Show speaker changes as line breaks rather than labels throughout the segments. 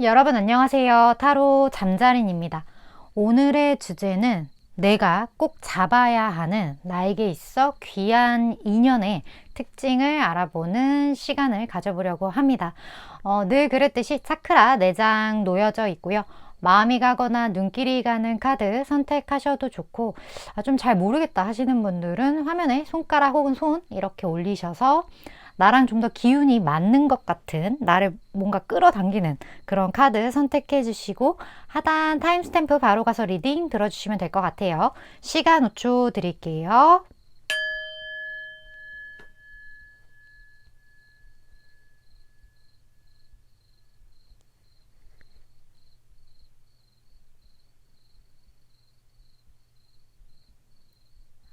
여러분 안녕하세요. 타로 잠자린입니다. 오늘의 주제는 내가 꼭 잡아야 하는 나에게 있어 귀한 인연의 특징을 알아보는 시간을 가져보려고 합니다. 늘 그랬듯이 차크라 4장 놓여져 있고요. 마음이 가거나 눈길이 가는 카드 선택하셔도 좋고, 좀 잘 모르겠다 하시는 분들은 화면에 손가락 혹은 손 이렇게 올리셔서 나랑 좀 더 기운이 맞는 것 같은, 나를 뭔가 끌어당기는 그런 카드 선택해 주시고 하단 타임스탬프 바로 가서 리딩 들어주시면 될 것 같아요. 시간 5초 드릴게요.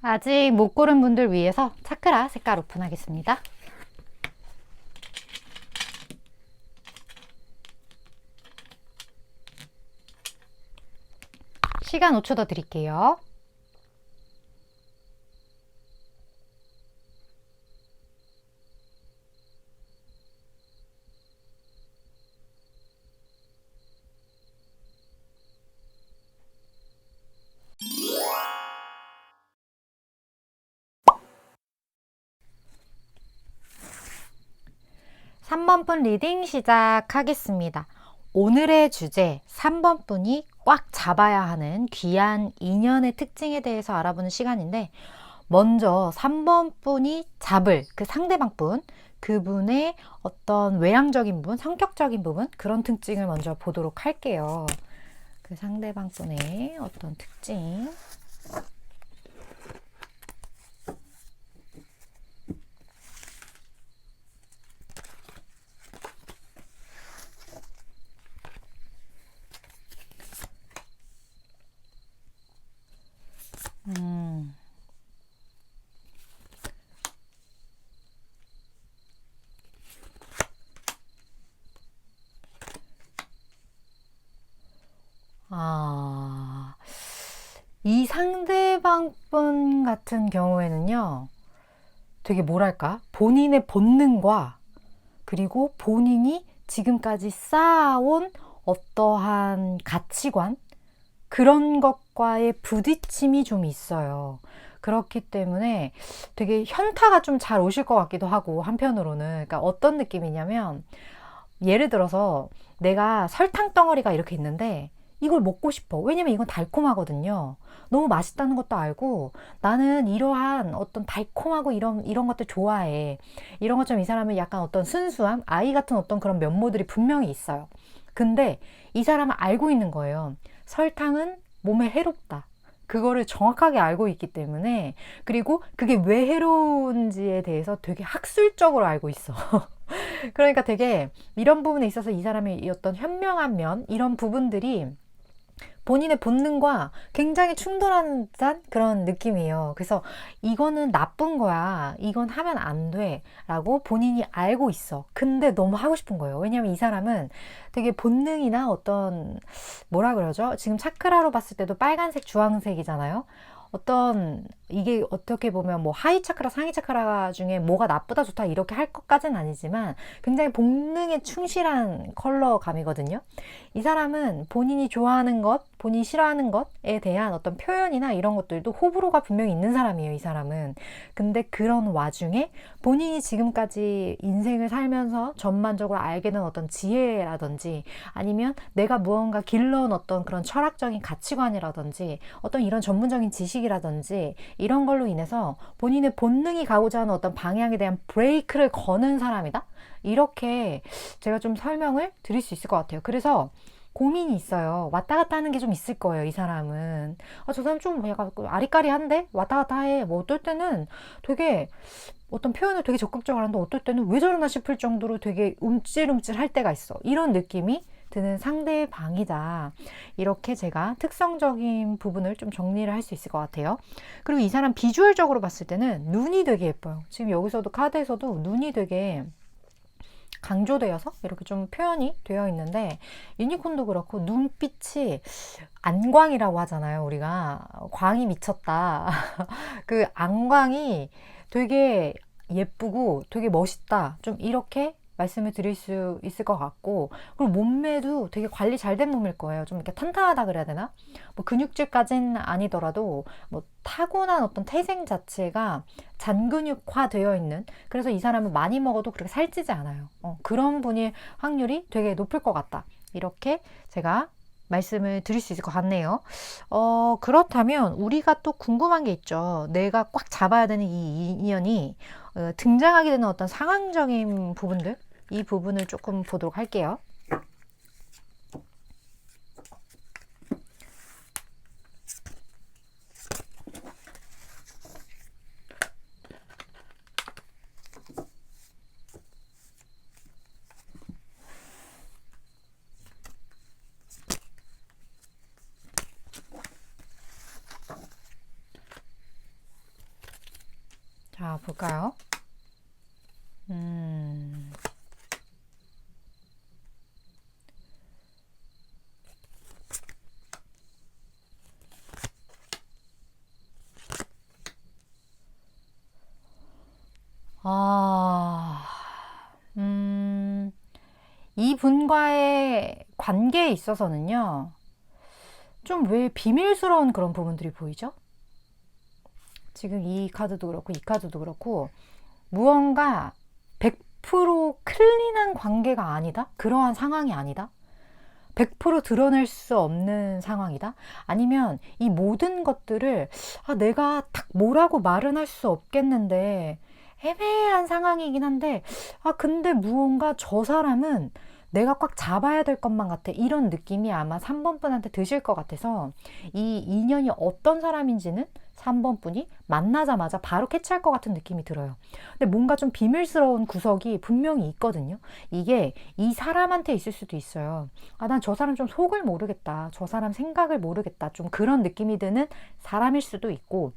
아직 못 고른 분들 위해서 차크라 색깔 오픈하겠습니다. 시간 5초 더 드릴게요. (3번) 분 리딩 시작하겠습니다. 오늘의 주제 3번 분이 꽉 잡아야 하는 귀한 인연의 특징에 대해서 알아보는 시간인데, 먼저 3번 분이 잡을 그 상대방 분, 그분의 어떤 외향적인 부분, 성격적인 부분, 그런 특징을 먼저 보도록 할게요. 그 상대방 분의 어떤 특징. 이 상대방 분 같은 경우에는요, 되게 뭐랄까, 본인의 본능과 그리고 본인이 지금까지 쌓아온 어떠한 가치관, 그런 것과의 부딪힘이 좀 있어요. 그렇기 때문에 되게 현타가 좀 잘 오실 것 같기도 하고, 한편으로는. 그러니까 어떤 느낌이냐면, 예를 들어서 내가 설탕 덩어리가 이렇게 있는데 이걸 먹고 싶어. 왜냐면 이건 달콤하거든요. 너무 맛있다는 것도 알고, 나는 이러한 어떤 달콤하고 이런 것들 좋아해. 이런 것처럼 이 사람은 약간 어떤 순수함, 아이 같은 어떤 그런 면모들이 분명히 있어요. 근데 이 사람은 알고 있는 거예요. 설탕은 몸에 해롭다. 그거를 정확하게 알고 있기 때문에, 그리고 그게 왜 해로운지에 대해서 되게 학술적으로 알고 있어. 그러니까 되게 이런 부분에 있어서 이 사람의 어떤 현명한 면, 이런 부분들이 본인의 본능과 굉장히 충돌하는 듯한 그런 느낌이에요. 그래서 이거는 나쁜 거야, 이건 하면 안 돼 라고 본인이 알고 있어. 근데 너무 하고 싶은 거예요. 왜냐면 이 사람은 되게 본능이나 어떤, 뭐라 그러죠? 지금 차크라로 봤을 때도 빨간색, 주황색이잖아요. 어떤, 이게 어떻게 보면 뭐 하이 차크라, 상위 차크라 중에 뭐가 나쁘다 좋다 이렇게 할 것까지는 아니지만, 굉장히 본능에 충실한 컬러감이거든요. 이 사람은 본인이 좋아하는 것, 본인이 싫어하는 것에 대한 어떤 표현이나 이런 것들도 호불호가 분명히 있는 사람이에요, 이 사람은. 근데 그런 와중에 본인이 지금까지 인생을 살면서 전반적으로 알게 된 어떤 지혜라든지, 아니면 내가 무언가 길러온 어떤 그런 철학적인 가치관이라든지, 어떤 이런 전문적인 지식이라든지, 이런 걸로 인해서 본인의 본능이 가고자 하는 어떤 방향에 대한 브레이크를 거는 사람이다? 이렇게 제가 좀 설명을 드릴 수 있을 것 같아요. 그래서 고민이 있어요. 왔다 갔다 하는 게 좀 있을 거예요, 이 사람은. 저 사람 좀 약간 아리까리한데? 왔다 갔다 해. 뭐 어떨 때는 되게 어떤 표현을 되게 적극적으로 하는데, 어떨 때는 왜 저러나 싶을 정도로 되게 움찔움찔 할 때가 있어. 이런 느낌이 드는 상대방이다. 이렇게 제가 특성적인 부분을 좀 정리를 할 수 있을 것 같아요. 그리고 이 사람 비주얼적으로 봤을 때는 눈이 되게 예뻐요. 지금 여기서도 카드에서도 눈이 되게 강조되어서 이렇게 좀 표현이 되어 있는데, 유니콘도 그렇고 눈빛이 안광이라고 하잖아요. 우리가 광이 미쳤다. 그 안광이 되게 예쁘고 되게 멋있다. 좀 이렇게 말씀을 드릴 수 있을 것 같고, 그리고 몸매도 되게 관리 잘 된 몸일 거예요. 좀 이렇게 탄탄하다 그래야 되나? 뭐 근육질까지는 아니더라도 뭐 타고난 어떤 태생 자체가 잔근육화 되어 있는, 그래서 이 사람은 많이 먹어도 그렇게 살찌지 않아요. 그런 분일 확률이 되게 높을 것 같다. 이렇게 제가 말씀을 드릴 수 있을 것 같네요. 그렇다면 우리가 또 궁금한 게 있죠. 내가 꽉 잡아야 되는 이 인연이 등장하게 되는 어떤 상황적인 부분들, 이 부분을 조금 보도록 할게요. 자, 볼까요? 음, 아, 음, 이분과의 관계에 있어서는요, 좀 왜 비밀스러운 그런 부분들이 보이죠? 지금 이 카드도 그렇고, 이 카드도 그렇고, 무언가 100% 클린한 관계가 아니다? 그러한 상황이 아니다? 100% 드러낼 수 없는 상황이다? 아니면 이 모든 것들을 내가 딱 뭐라고 말은 할 수 없겠는데 애매한 상황이긴 한데 근데 무언가 저 사람은 내가 꽉 잡아야 될 것만 같아. 이런 느낌이 아마 3번 분한테 드실 것 같아서 이 인연이 어떤 사람인지는 3번 분이 만나자마자 바로 캐치할 것 같은 느낌이 들어요. 근데 뭔가 좀 비밀스러운 구석이 분명히 있거든요. 이게 이 사람한테 있을 수도 있어요. 난 저 사람 좀 속을 모르겠다. 저 사람 생각을 모르겠다. 좀 그런 느낌이 드는 사람일 수도 있고,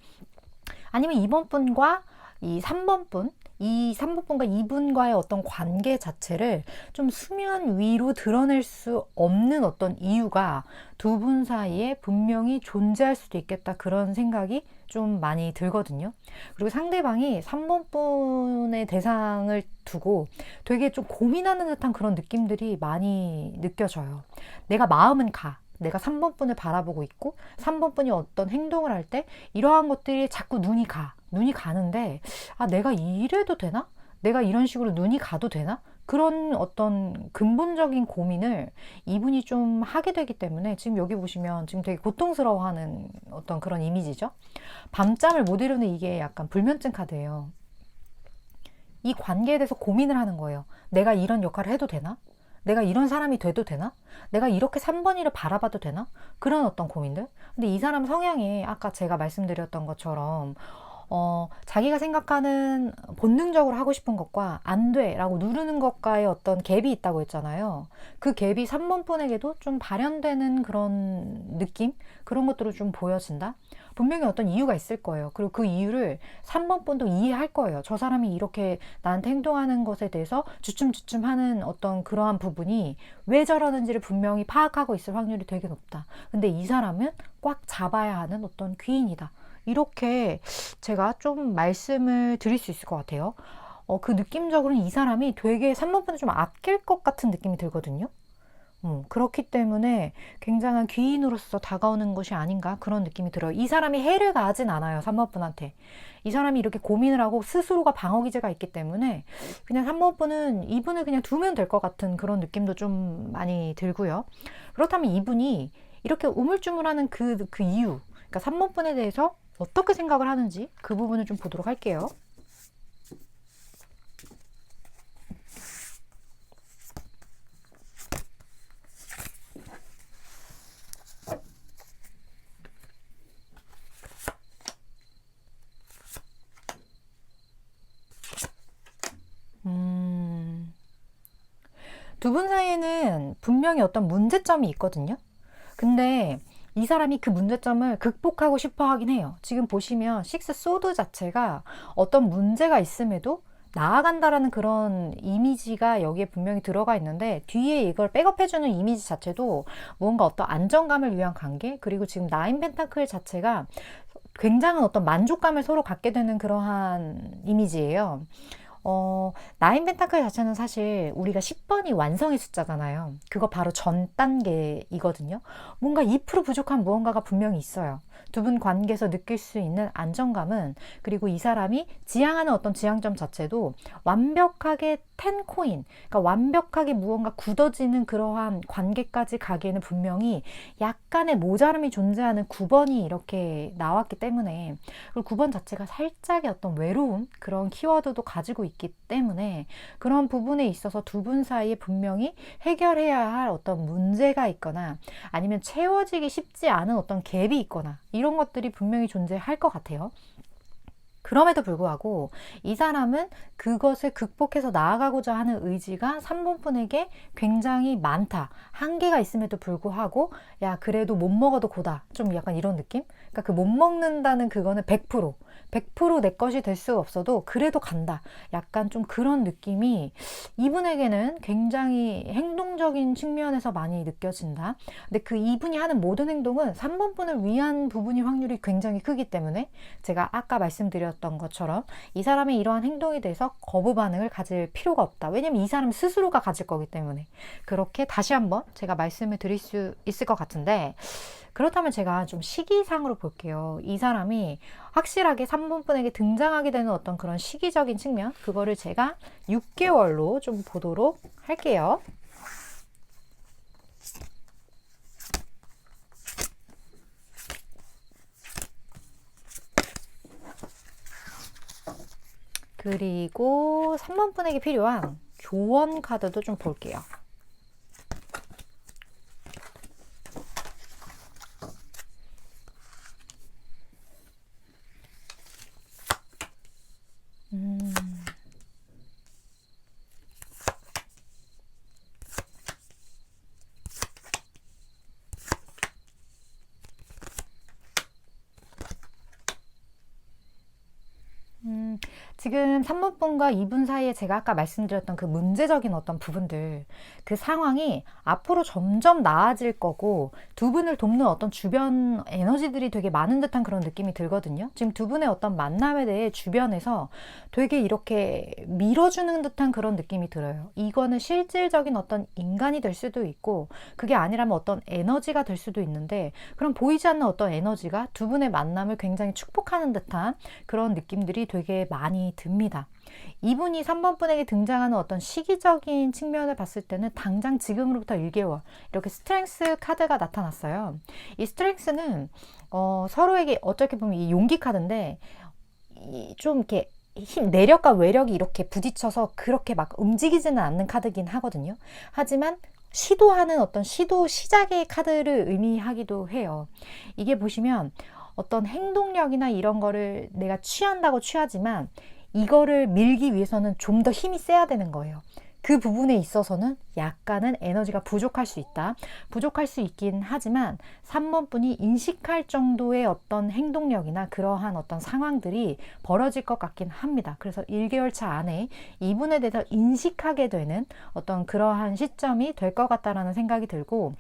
아니면 이번 분과 이 3번 분, 이 3번 분과 이분과의 어떤 관계 자체를 좀 수면 위로 드러낼 수 없는 어떤 이유가 두 분 사이에 분명히 존재할 수도 있겠다. 그런 생각이 좀 많이 들거든요. 그리고 상대방이 3번 분의 대상을 두고 되게 좀 고민하는 듯한 그런 느낌들이 많이 느껴져요. 내가 마음은 가. 내가 3번 분을 바라보고 있고 3번 분이 어떤 행동을 할 때 이러한 것들이 자꾸 눈이 가. 눈이 가는데 내가 이래도 되나? 내가 이런 식으로 눈이 가도 되나? 그런 어떤 근본적인 고민을 이분이 좀 하게 되기 때문에 지금 여기 보시면 지금 되게 고통스러워하는 어떤 그런 이미지죠. 밤잠을 못 이루는 이게 약간 불면증 카드예요. 이 관계에 대해서 고민을 하는 거예요. 내가 이런 역할을 해도 되나? 내가 이런 사람이 돼도 되나? 내가 이렇게 3번이를 바라봐도 되나? 그런 어떤 고민들? 근데 이 사람 성향이 아까 제가 말씀드렸던 것처럼 자기가 생각하는 본능적으로 하고 싶은 것과 안 돼 라고 누르는 것과의 어떤 갭이 있다고 했잖아요. 그 갭이 3번 분에게도 좀 발현되는 그런 느낌? 그런 것들을 좀 보여진다? 분명히 어떤 이유가 있을 거예요. 그리고 그 이유를 3번 분도 이해할 거예요. 저 사람이 이렇게 나한테 행동하는 것에 대해서 주춤주춤 하는 어떤 그러한 부분이 왜 저러는지를 분명히 파악하고 있을 확률이 되게 높다. 근데 이 사람은 꽉 잡아야 하는 어떤 귀인이다. 이렇게 제가 좀 말씀을 드릴 수 있을 것 같아요. 그 느낌적으로는 이 사람이 되게 3번 분을 좀 아낄 것 같은 느낌이 들거든요. 그렇기 때문에 굉장한 귀인으로서 다가오는 것이 아닌가 그런 느낌이 들어요. 이 사람이 해를 가하진 않아요. 3번 분한테. 이 사람이 이렇게 고민을 하고 스스로가 방어기제가 있기 때문에 그냥 3번 분은 이분을 그냥 두면 될 것 같은 그런 느낌도 좀 많이 들고요. 그렇다면 이분이 이렇게 우물쭈물하는 그 이유, 그러니까 3번 분에 대해서 어떻게 생각을 하는지 그 부분을 좀 보도록 할게요. 두 분 사이에는 분명히 어떤 문제점이 있거든요. 근데 이 사람이 그 문제점을 극복하고 싶어 하긴 해요. 지금 보시면 식스 소드 자체가 어떤 문제가 있음에도 나아간다라는 그런 이미지가 여기에 분명히 들어가 있는데 뒤에 이걸 백업해주는 이미지 자체도 뭔가 어떤 안정감을 위한 관계, 그리고 지금 나인 펜타클 자체가 굉장한 어떤 만족감을 서로 갖게 되는 그러한 이미지예요. 나인 펜타클 자체는 사실 우리가 10번이 완성의 숫자잖아요. 그거 바로 전 단계이거든요. 뭔가 2% 부족한 무언가가 분명히 있어요. 두 분 관계에서 느낄 수 있는 안정감은, 그리고 이 사람이 지향하는 어떤 지향점 자체도 완벽하게 10코인, 그러니까 완벽하게 무언가 굳어지는 그러한 관계까지 가기에는 분명히 약간의 모자람이 존재하는 9번이 이렇게 나왔기 때문에, 그리고 9번 자체가 살짝의 어떤 외로움, 그런 키워드도 가지고 있기 때문에 그런 부분에 있어서 두 분 사이에 분명히 해결해야 할 어떤 문제가 있거나 아니면 채워지기 쉽지 않은 어떤 갭이 있거나 이런 것들이 분명히 존재할 것 같아요. 그럼에도 불구하고 이 사람은 그것을 극복해서 나아가고자 하는 의지가 3번 분에게 굉장히 많다. 한계가 있음에도 불구하고 야 그래도 못 먹어도 고다. 좀 약간 이런 느낌? 그러니까 그 못 먹는다는 그거는 100%내 것이 될 수 없어도 그래도 간다. 약간 좀 그런 느낌이 이분에게는 굉장히 행동적인 측면에서 많이 느껴진다. 근데 그 이분이 하는 모든 행동은 3번 분을 위한 부분이 확률이 굉장히 크기 때문에 제가 아까 말씀드렸던 것처럼 이 사람의 이러한 행동에 대해서 거부 반응을 가질 필요가 없다. 왜냐면 이 사람 스스로가 가질 거기 때문에. 그렇게 다시 한번 제가 말씀을 드릴 수 있을 것 같은데, 그렇다면 제가 좀 시기상으로 볼게요. 이 사람이 확실하게 3번 분에게 등장하게 되는 어떤 그런 시기적인 측면, 그거를 제가 6개월로 좀 보도록 할게요. 그리고 3번 분에게 필요한 조언 카드도 좀 볼게요. 지금 3번 분과 2분 사이에 제가 아까 말씀드렸던 그 문제적인 어떤 부분들, 그 상황이 앞으로 점점 나아질 거고 두 분을 돕는 어떤 주변 에너지들이 되게 많은 듯한 그런 느낌이 들거든요. 지금 두 분의 어떤 만남에 대해 주변에서 되게 이렇게 밀어주는 듯한 그런 느낌이 들어요. 이거는 실질적인 어떤 인간이 될 수도 있고 그게 아니라면 어떤 에너지가 될 수도 있는데, 그런 보이지 않는 어떤 에너지가 두 분의 만남을 굉장히 축복하는 듯한 그런 느낌들이 되게 많이 듭니다. 이분이 3번 분에게 등장하는 어떤 시기적인 측면을 봤을 때는 당장 지금으로부터 1개월 이렇게 스트렝스 카드가 나타났어요. 이 스트렝스는 서로에게 어떻게 보면 이 용기 카드인데 좀 이렇게 내력과 외력이 이렇게 부딪혀서 그렇게 막 움직이지는 않는 카드긴 하거든요. 하지만 시도하는 어떤 시작의 카드를 의미하기도 해요. 이게 보시면 어떤 행동력이나 이런 거를 내가 취한다고 취하지만 이거를 밀기 위해서는 좀 더 힘이 세야 되는 거예요. 그 부분에 있어서는 약간은 에너지가 부족할 수 있다. 부족할 수 있긴 하지만 3번 분이 인식할 정도의 어떤 행동력이나 그러한 어떤 상황들이 벌어질 것 같긴 합니다. 그래서 1개월 차 안에 이분에 대해서 인식하게 되는 어떤 그러한 시점이 될 것 같다라는 생각이 들고,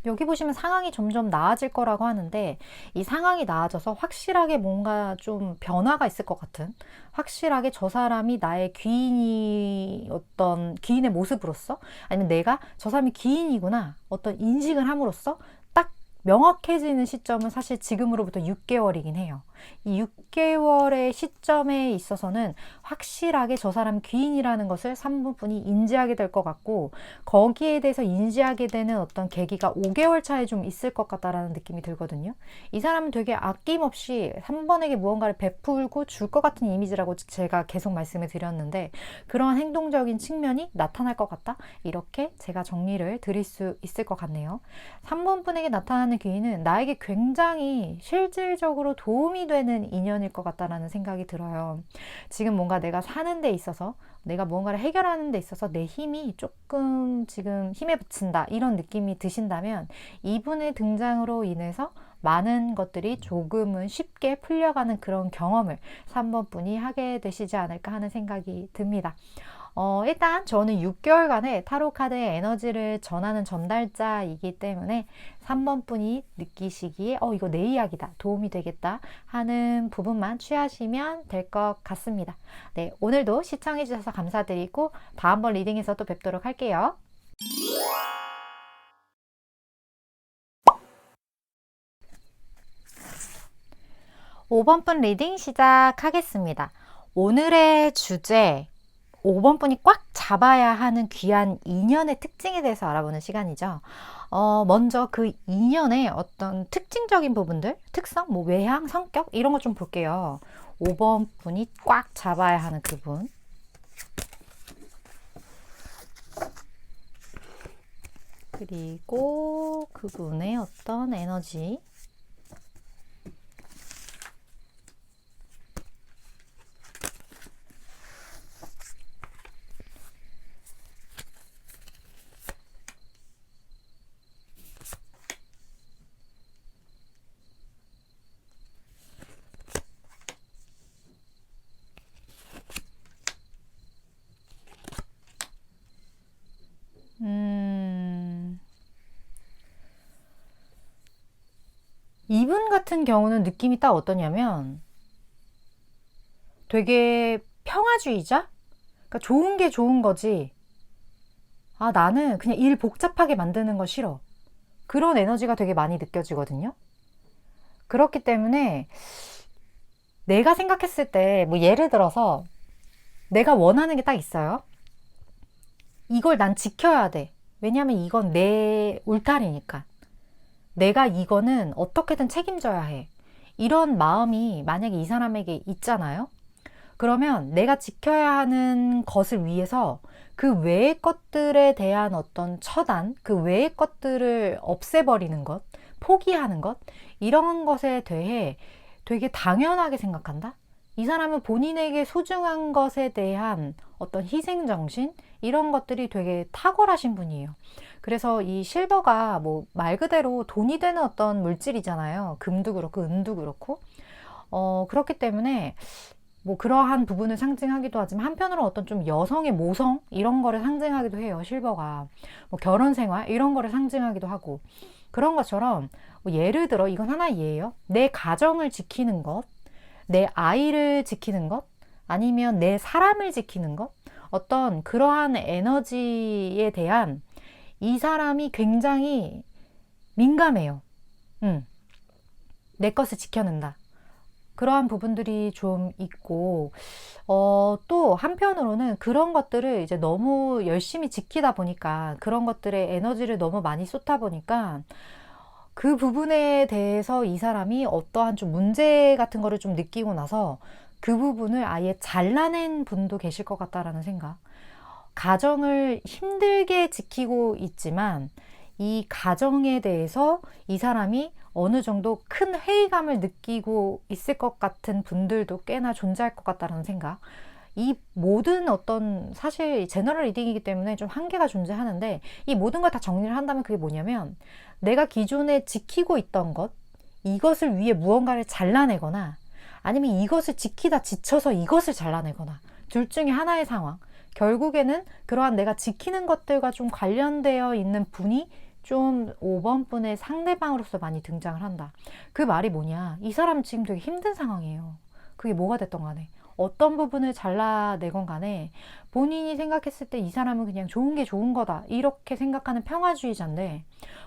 여기 보시면 상황이 점점 나아질 거라고 하는데 이 상황이 나아져서 확실하게 뭔가 좀 변화가 있을 것 같은, 확실하게 저 사람이 나의 귀인이 어떤 귀인의 모습으로서, 아니면 내가 저 사람이 귀인이구나 어떤 인식을 함으로써 딱 명확해지는 시점은 사실 지금으로부터 6개월이긴 해요. 이 6개월의 시점에 있어서는 확실하게 저 사람 귀인이라는 것을 3번 분이 인지하게 될 것 같고, 거기에 대해서 인지하게 되는 어떤 계기가 5개월 차에 좀 있을 것 같다라는 느낌이 들거든요. 이 사람은 되게 아낌없이 3번에게 무언가를 베풀고 줄 것 같은 이미지라고 제가 계속 말씀을 드렸는데, 그런 행동적인 측면이 나타날 것 같다, 이렇게 제가 정리를 드릴 수 있을 것 같네요. 3번 분에게 나타나는 귀인은 나에게 굉장히 실질적으로 도움이 되는 인연일 것 같다라는 생각이 들어요. 지금 뭔가 내가 사는 데 있어서, 내가 무언가를 해결하는 데 있어서 내 힘이 조금 지금 힘에 부친다, 이런 느낌이 드신다면 이분의 등장으로 인해서 많은 것들이 조금은 쉽게 풀려가는 그런 경험을 3번 분이 하게 되시지 않을까 하는 생각이 듭니다. 일단 저는 6개월간의 타로 카드의 에너지를 전하는 전달자이기 때문에 3번 분이 느끼시기에 이거 내 이야기다, 도움이 되겠다 하는 부분만 취하시면 될 것 같습니다. 네, 오늘도 시청해 주셔서 감사드리고 다음번 리딩에서 또 뵙도록 할게요. 5번 분 리딩 시작하겠습니다. 오늘의 주제 5번 분이 꽉 잡아야 하는 귀한 인연의 특징에 대해서 알아보는 시간이죠. 먼저 그 인연의 어떤 특징적인 부분들, 특성, 뭐 외향, 성격 이런 거 좀 볼게요. 5번 분이 꽉 잡아야 하는 그분. 그리고 그분의 어떤 에너지. 이분 같은 경우는 느낌이 딱 어떠냐면 되게 평화주의자? 그러니까 좋은 게 좋은 거지. 나는 그냥 일 복잡하게 만드는 거 싫어. 그런 에너지가 되게 많이 느껴지거든요. 그렇기 때문에 내가 생각했을 때, 뭐 예를 들어서 내가 원하는 게 딱 있어요. 이걸 난 지켜야 돼. 왜냐면 이건 내 울타리니까. 내가 이거는 어떻게든 책임져야 해. 이런 마음이 만약에 이 사람에게 있잖아요. 그러면 내가 지켜야 하는 것을 위해서 그 외의 것들에 대한 어떤 처단, 그 외의 것들을 없애버리는 것, 포기하는 것, 이런 것에 대해 되게 당연하게 생각한다? 이 사람은 본인에게 소중한 것에 대한 어떤 희생정신, 이런 것들이 되게 탁월하신 분이에요. 그래서 이 실버가 뭐 말 그대로 돈이 되는 어떤 물질이잖아요. 금도 그렇고 은도 그렇고. 그렇기 때문에 뭐 그러한 부분을 상징하기도 하지만 한편으로 어떤 좀 여성의 모성 이런 거를 상징하기도 해요. 실버가 뭐 결혼 생활 이런 거를 상징하기도 하고 그런 것처럼 뭐 예를 들어 이건 하나의 예예요. 내 가정을 지키는 것, 내 아이를 지키는 것, 아니면 내 사람을 지키는 것, 어떤 그러한 에너지에 대한 이 사람이 굉장히 민감해요. 내 것을 지켜낸다. 그러한 부분들이 좀 있고, 또 한편으로는 그런 것들을 이제 너무 열심히 지키다 보니까 그런 것들에 에너지를 너무 많이 쏟다 보니까 그 부분에 대해서 이 사람이 어떠한 좀 문제 같은 거를 좀 느끼고 나서 그 부분을 아예 잘라낸 분도 계실 것 같다라는 생각. 가정을 힘들게 지키고 있지만 이 가정에 대해서 이 사람이 어느 정도 큰 회의감을 느끼고 있을 것 같은 분들도 꽤나 존재할 것 같다는 생각. 이 모든 어떤 사실 제너럴 리딩이기 때문에 좀 한계가 존재하는데 이 모든 걸 다 정리를 한다면 그게 뭐냐면 내가 기존에 지키고 있던 것 이것을 위해 무언가를 잘라내거나 아니면 이것을 지키다 지쳐서 이것을 잘라내거나 둘 중에 하나의 상황. 결국에는 그러한 내가 지키는 것들과 좀 관련되어 있는 분이 좀 5번 분의 상대방으로서 많이 등장을 한다. 그 말이 뭐냐? 이 사람은 지금 되게 힘든 상황이에요. 그게 뭐가 됐던 간에. 어떤 부분을 잘라내건 간에 본인이 생각했을 때 이 사람은 그냥 좋은 게 좋은 거다. 이렇게 생각하는 평화주의자인데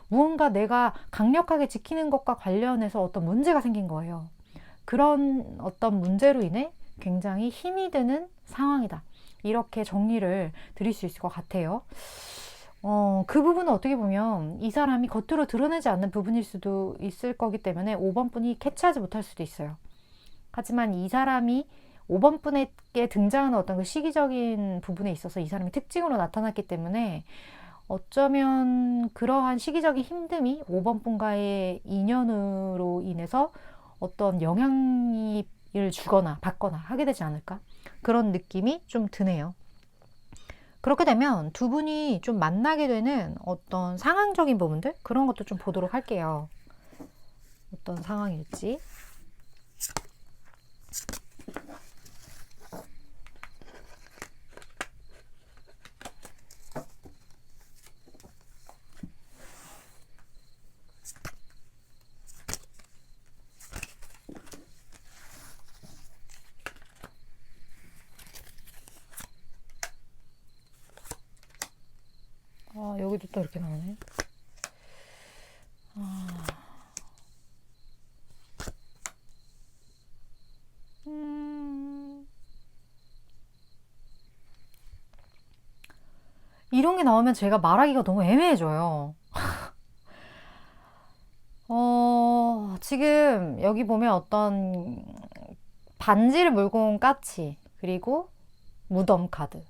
무언가 내가 강력하게 지키는 것과 관련해서 어떤 문제가 생긴 거예요. 그런 어떤 문제로 인해 굉장히 힘이 드는 상황이다. 이렇게 정리를 드릴 수 있을 것 같아요. 그 부분은 어떻게 보면 이 사람이 겉으로 드러내지 않는 부분일 수도 있을 거기 때문에 5번 분이 캐치하지 못할 수도 있어요. 하지만 이 사람이 5번 분에게 등장하는 어떤 그 시기적인 부분에 있어서 이 사람이 특징으로 나타났기 때문에 어쩌면 그러한 시기적인 힘듦이 5번 분과의 인연으로 인해서 어떤 영향을 주거나 받거나 하게 되지 않을까? 그런 느낌이 좀 드네요. 그렇게 되면 두 분이 좀 만나게 되는 어떤 상황적인 부분들 그런 것도 좀 보도록 할게요. 어떤 상황일지. 다음에도 또 이렇게 나오네. 이런 게 나오면 제가 말하기가 너무 애매해져요. 지금 여기 보면 어떤 반지를 물고 온 까치, 그리고 무덤 카드.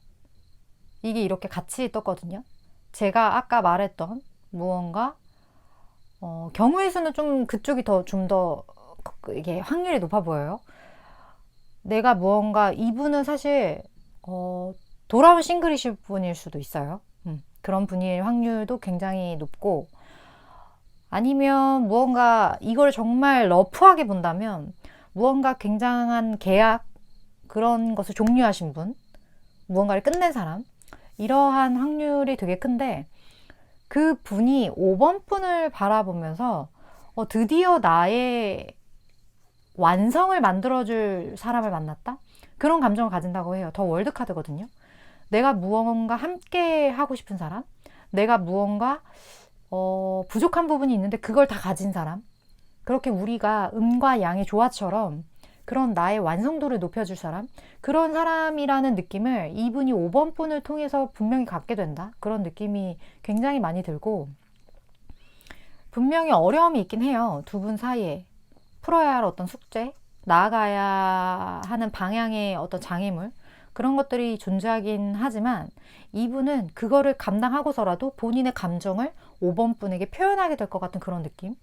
이게 이렇게 같이 떴거든요. 제가 아까 말했던 무언가, 경우의 수는 좀 그쪽이 좀 더 이게 확률이 높아 보여요. 내가 무언가, 이분은 사실, 돌아온 싱글이실 분일 수도 있어요. 그런 분일 확률도 굉장히 높고, 아니면 무언가 이걸 정말 러프하게 본다면 무언가 굉장한 계약, 그런 것을 종료하신 분, 무언가를 끝낸 사람, 이러한 확률이 되게 큰데, 그 분이 5번 분을 바라보면서 드디어 나의 완성을 만들어줄 사람을 만났다? 그런 감정을 가진다고 해요. 더 월드 카드거든요. 내가 무언가 함께 하고 싶은 사람, 내가 무언가 부족한 부분이 있는데 그걸 다 가진 사람, 그렇게 우리가 음과 양의 조화처럼 그런 나의 완성도를 높여줄 사람, 그런 사람이라는 느낌을 이분이 5번 분을 통해서 분명히 갖게 된다. 그런 느낌이 굉장히 많이 들고, 분명히 어려움이 있긴 해요. 두 분 사이에 풀어야 할 어떤 숙제, 나아가야 하는 방향의 어떤 장애물, 그런 것들이 존재하긴 하지만 이분은 그거를 감당하고서라도 본인의 감정을 5번 분에게 표현하게 될 것 같은 그런 느낌.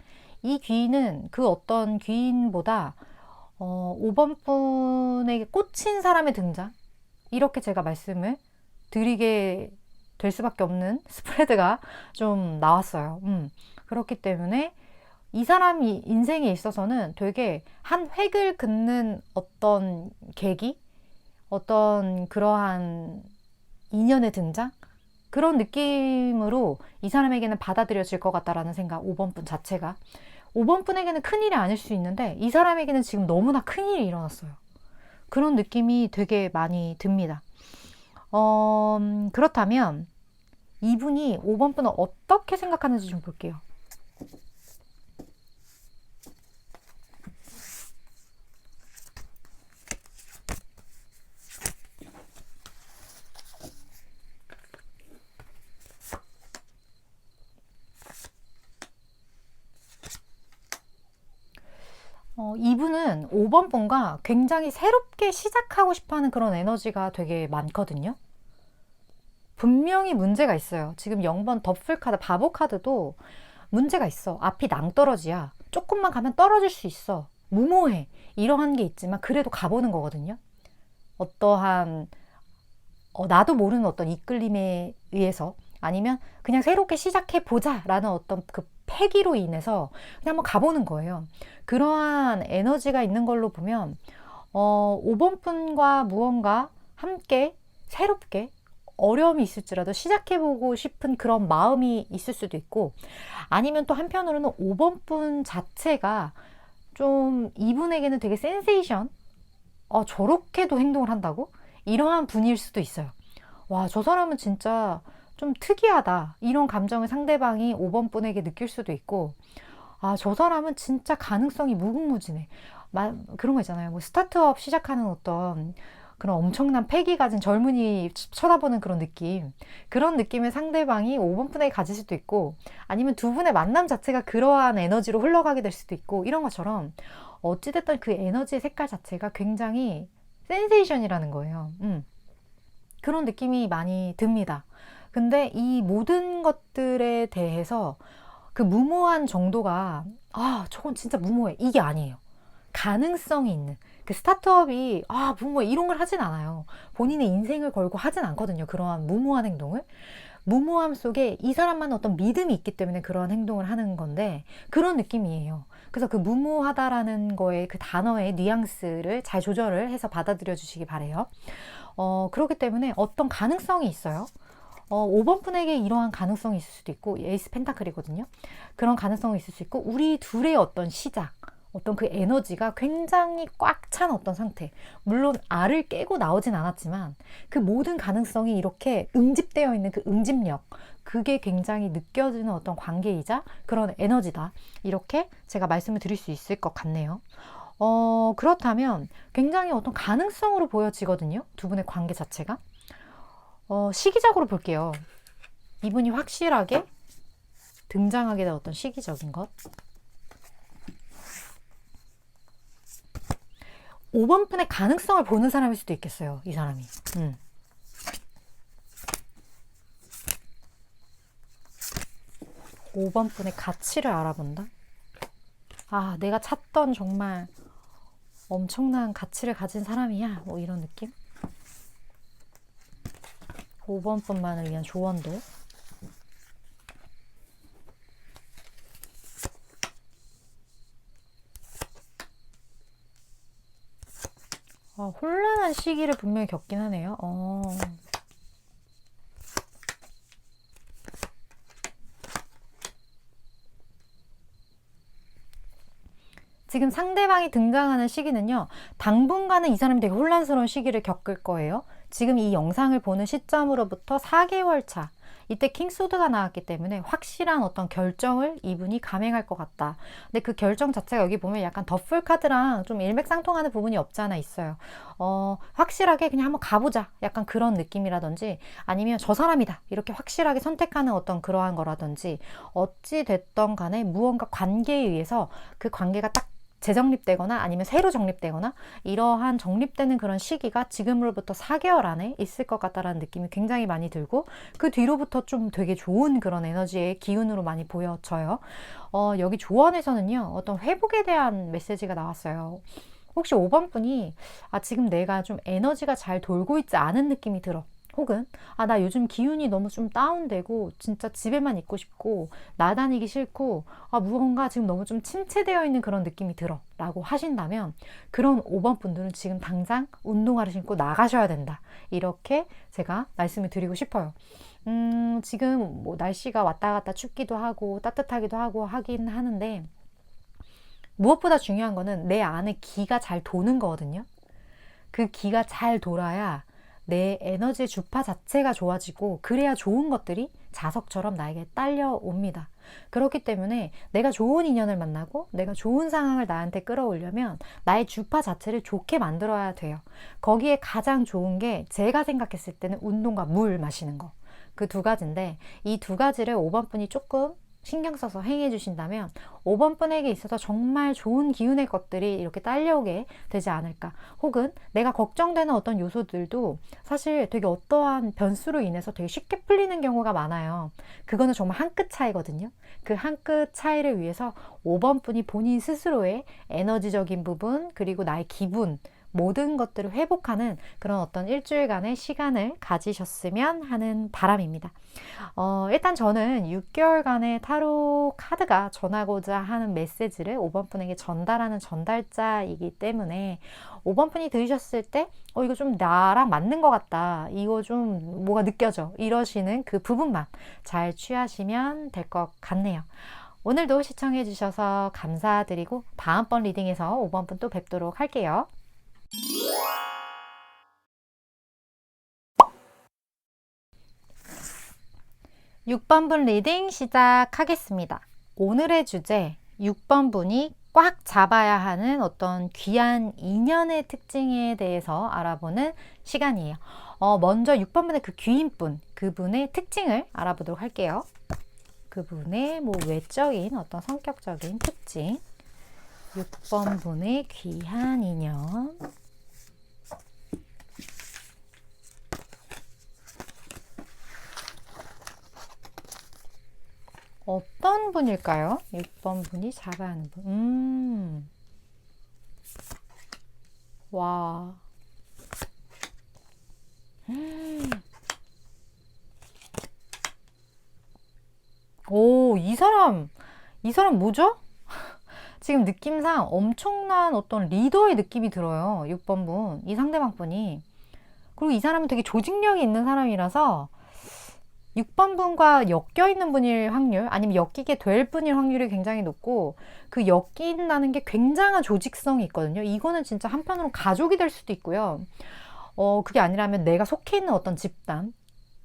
이 귀인은 그 어떤 귀인보다 5번 분에게 꽂힌 사람의 등장, 이렇게 제가 말씀을 드리게 될 수밖에 없는 스프레드가 좀 나왔어요. 그렇기 때문에 이 사람이 인생에 있어서는 되게 한 획을 긋는 어떤 계기, 어떤 그러한 인연의 등장, 그런 느낌으로 이 사람에게는 받아들여질 것 같다라는 생각. 5번 분 자체가 5번 분에게는 큰일이 아닐 수 있는데 이 사람에게는 지금 너무나 큰일이 일어났어요. 그런 느낌이 되게 많이 듭니다. 그렇다면 이분이 5번 분을 어떻게 생각하는지 좀 볼게요. 이분은 5번 분과 굉장히 새롭게 시작하고 싶어하는 그런 에너지가 되게 많거든요. 분명히 문제가 있어요. 지금 0번 덮을 카드, 바보 카드도 문제가 있어. 앞이 낭떠러지야. 조금만 가면 떨어질 수 있어. 무모해. 이러한 게 있지만 그래도 가보는 거거든요. 어떠한 나도 모르는 어떤 이끌림에 의해서, 아니면 그냥 새롭게 시작해보자 라는 어떤 그 패기로 인해서 그냥 한번 가보는 거예요. 그러한 에너지가 있는 걸로 보면 5번 분과 무언가 함께 새롭게 어려움이 있을지라도 시작해보고 싶은 그런 마음이 있을 수도 있고, 아니면 또 한편으로는 5번 분 자체가 좀 이분에게는 되게 센세이션, 저렇게도 행동을 한다고? 이러한 분일 수도 있어요. 와, 저 사람은 진짜 좀 특이하다. 이런 감정을 상대방이 5번 분에게 느낄 수도 있고, 아, 저 사람은 진짜 가능성이 무궁무진해. 그런 거 있잖아요. 뭐 스타트업 시작하는 어떤 그런 엄청난 패기 가진 젊은이 쳐다보는 그런 느낌. 그런 느낌의 상대방이 5번 분에게 가질 수도 있고, 아니면 두 분의 만남 자체가 그러한 에너지로 흘러가게 될 수도 있고, 이런 것처럼 어찌됐든 그 에너지의 색깔 자체가 굉장히 센세이션이라는 거예요. 그런 느낌이 많이 듭니다. 근데 이 모든 것들에 대해서 그 무모한 정도가, 저건 진짜 무모해, 이게 아니에요. 가능성이 있는 그 스타트업이 무모해 이런 걸 하진 않아요. 본인의 인생을 걸고 하진 않거든요. 그러한 무모한 행동을. 무모함 속에 이 사람만의 어떤 믿음이 있기 때문에 그러한 행동을 하는 건데, 그런 느낌이에요. 그래서 그 무모하다라는 거에 그 단어의 뉘앙스를 잘 조절을 해서 받아들여 주시기 바래요. 그렇기 때문에 어떤 가능성이 있어요. 5번 분에게 이러한 가능성이 있을 수도 있고, 에이스 펜타클이거든요. 그런 가능성이 있을 수 있고, 우리 둘의 어떤 시작, 어떤 그 에너지가 굉장히 꽉 찬 어떤 상태. 물론 알을 깨고 나오진 않았지만 그 모든 가능성이 이렇게 응집되어 있는 그 응집력, 그게 굉장히 느껴지는 어떤 관계이자 그런 에너지다. 이렇게 제가 말씀을 드릴 수 있을 것 같네요. 그렇다면 굉장히 어떤 가능성으로 보여지거든요. 두 분의 관계 자체가. 시기적으로 볼게요. 이분이 확실하게 등장하게 된 어떤 시기적인 것. 5번 분의 가능성을 보는 사람일 수도 있겠어요. 이 사람이. 5번 분의 가치를 알아본다? 아, 내가 찾던 정말 엄청난 가치를 가진 사람이야. 뭐 이런 느낌? 5번 분만을 위한 조언도. 혼란한 시기를 분명히 겪긴 하네요. 지금 상대방이 등장하는 시기는요, 당분간은 이 사람이 되게 혼란스러운 시기를 겪을 거예요. 지금 이 영상을 보는 시점으로부터 4개월 차, 이때 킹소드가 나왔기 때문에 확실한 어떤 결정을 이분이 감행할 것 같다. 근데 그 결정 자체가 여기 보면 약간 더풀 카드랑 좀 일맥상통하는 부분이 없지 않아 있어요. 확실하게 그냥 한번 가보자. 약간 그런 느낌이라든지, 아니면 저 사람이다. 이렇게 확실하게 선택하는 어떤 그러한 거라든지, 어찌 됐던 간에 무언가 관계에 의해서 그 관계가 딱 재정립되거나 아니면 새로 정립되거나 이러한 정립되는 그런 시기가 지금으로부터 4개월 안에 있을 것 같다라는 느낌이 굉장히 많이 들고, 그 뒤로부터 좀 되게 좋은 그런 에너지의 기운으로 많이 보여져요. 여기 조언에서는요, 어떤 회복에 대한 메시지가 나왔어요. 혹시 5번 분이 지금 내가 좀 에너지가 잘 돌고 있지 않은 느낌이 들어. 혹은 나 요즘 기운이 너무 좀 다운되고 진짜 집에만 있고 싶고 나다니기 싫고 무언가 지금 너무 좀 침체되어 있는 그런 느낌이 들어 라고 하신다면, 그런 5번 분들은 지금 당장 운동화를 신고 나가셔야 된다. 이렇게 제가 말씀을 드리고 싶어요. 지금 뭐 날씨가 왔다 갔다 춥기도 하고 따뜻하기도 하고 하긴 하는데, 무엇보다 중요한 거는 내 안에 기가 잘 도는 거거든요. 그 기가 잘 돌아야 내 에너지의 주파 자체가 좋아지고, 그래야 좋은 것들이 자석처럼 나에게 딸려옵니다. 그렇기 때문에 내가 좋은 인연을 만나고 내가 좋은 상황을 나한테 끌어오려면 나의 주파 자체를 좋게 만들어야 돼요. 거기에 가장 좋은 게 제가 생각했을 때는 운동과 물 마시는 거. 그 두 가지인데, 이 두 가지를 5번 분이 조금 신경 써서 행해 주신다면 5번 분에게 있어서 정말 좋은 기운의 것들이 이렇게 딸려오게 되지 않을까. 혹은 내가 걱정되는 어떤 요소들도 사실 되게 어떠한 변수로 인해서 되게 쉽게 풀리는 경우가 많아요. 그거는 정말 한 끗 차이거든요. 그 한 끗 차이를 위해서 5번 분이 본인 스스로의 에너지적인 부분, 그리고 나의 기분, 모든 것들을 회복하는 그런 어떤 일주일간의 시간을 가지셨으면 하는 바람입니다. 일단 저는 6개월간의 타로 카드가 전하고자 하는 메시지를 5번 분에게 전달하는 전달자이기 때문에 5번 분이 들으셨을 때 이거 좀 나랑 맞는 것 같다, 이거 좀 뭐가 느껴져, 이러시는 그 부분만 잘 취하시면 될 것 같네요. 오늘도 시청해 주셔서 감사드리고 다음번 리딩에서 5번 분 또 뵙도록 할게요. 6번 분 리딩 시작하겠습니다. 오늘의 주제, 6번 분이 꽉 잡아야 하는 어떤 귀한 인연의 특징에 대해서 알아보는 시간이에요. 먼저 6번 분의 그 귀인분, 그분의 특징을 알아보도록 할게요. 그분의 뭐 외적인 어떤 성격적인 특징, 6번 분의 귀한 인연. 어떤 분일까요? 6번 분이 잡아야 하는 분. 와. 오, 이 사람 뭐죠? 지금 느낌상 엄청난 어떤 리더의 느낌이 들어요. 6번 분, 이 상대방 분이. 그리고 이 사람은 되게 조직력이 있는 사람이라서 6번 분과 엮여 있는 분일 확률, 아니면 엮이게 될 분일 확률이 굉장히 높고, 그 엮인다는 게 굉장한 조직성이 있거든요. 이거는 진짜 한편으로 가족이 될 수도 있고요. 그게 아니라면 내가 속해 있는 어떤 집단,